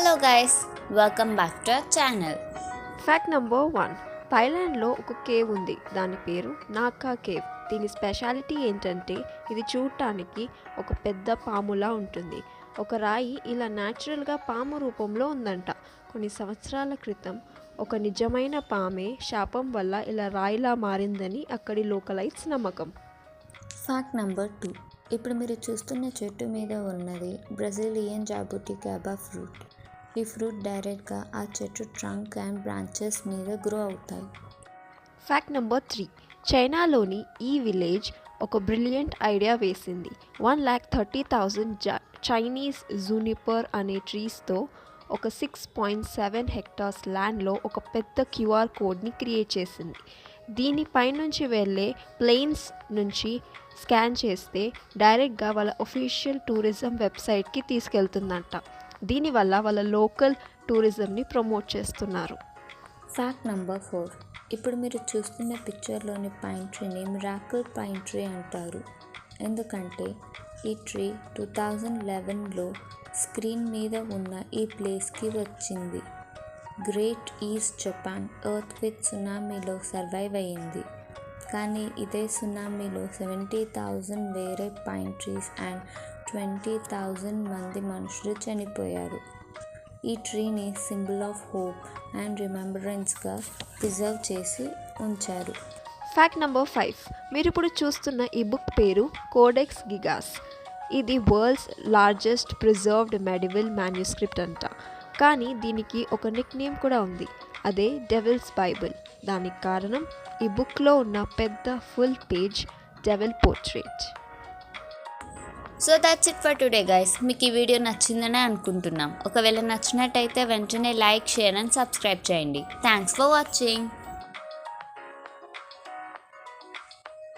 Hello guys, welcome back to our channel. Fact number 1. థాయిలాండ్లో ఒక cave ఉంది. దాని పేరు నాకా కేవ్. దీని స్పెషాలిటీ ఏంటంటే ఇది చూడటానికి ఒక పెద్ద పాములా ఉంటుంది. ఒక రాయి ఇలా న్యాచురల్గా పాము రూపంలో ఉందంట. కొన్ని సంవత్సరాల క్రితం ఒక నిజమైన పామే శాపం వల్ల ఇలా రాయిలా మారిందని అక్కడి లోకలైట్స్ నమ్మకం. Fact number 2. ఇప్పుడు మీరు చూస్తున్న చెట్టు మీద ఉన్నది బ్రెజిలియన్ జాబుటికాబా ఫ్రూట్. ఈ ఫ్రూట్ డైరెక్ట్గా ఆ చెట్టు ట్రంక్ అండ్ బ్రాంచెస్ మీద గ్రో అవుతాయి. Fact number 3. చైనాలోని ఈ విలేజ్ ఒక బ్రిలియంట్ ఐడియా వేసింది. 1,30,000 చైనీస్ జూనిపర్ అనే ట్రీస్తో ఒక 6.7 హెక్టార్స్ ల్యాండ్లో ఒక పెద్ద క్యూఆర్ కోడ్ని క్రియేట్ చేసింది. దీనిపై నుంచి వెళ్ళే ప్లేన్స్ నుంచి స్కాన్ చేస్తే డైరెక్ట్గా వాళ్ళ ఒఫీషియల్ టూరిజం వెబ్సైట్కి తీసుకెళ్తుందంట. దీనివల్ల వాళ్ళ లోకల్ టూరిజంని ప్రమోట్ చేస్తున్నారు. Fact number 4. ఇప్పుడు మీరు చూస్తున్న పిక్చర్లోని పైన్ ట్రీని మిరాకిల్ పైన్ ట్రీ అంటారు. ఎందుకంటే ఈ ట్రీ 2011లో స్క్రీన్ మీద ఉన్న ఈ ప్లేస్కి వచ్చింది. గ్రేట్ ఈస్ట్ జపాన్ ఎర్త్క్వేక్ సునామీలో సర్వైవ్ అయ్యింది. కానీ ఇదే సునామీలో 70,000 వేరే పైన్ ట్రీస్ అండ్ 20,000 మంది మనుషులు చనిపోయారు. ఈ ట్రీని సింబల్ ఆఫ్ హోప్ అండ్ రిమెంబరెన్స్గా ప్రిజర్వ్ చేసి ఉంచారు. Fact number 5. మీరు ఇప్పుడు చూస్తున్న ఈ బుక్ పేరు కోడెక్స్ గిగాస్. ఇది world's largest preserved medieval manuscript అంట. కానీ దీనికి ఒక నిక్ నేమ్ కూడా ఉంది. అదే డెవిల్స్ బైబిల్. దానికి కారణం ఈ బుక్లో ఉన్న పెద్ద full page devil portrait. So that's it for today guys. మీకు ఈ వీడియో నచ్చిందనే అనుకుంటున్నాం. ఒకవేళ నచ్చినట్టయితే వెంటనే లైక్, షేర్ అండ్ సబ్స్క్రైబ్ చేయండి. Thanks for watching.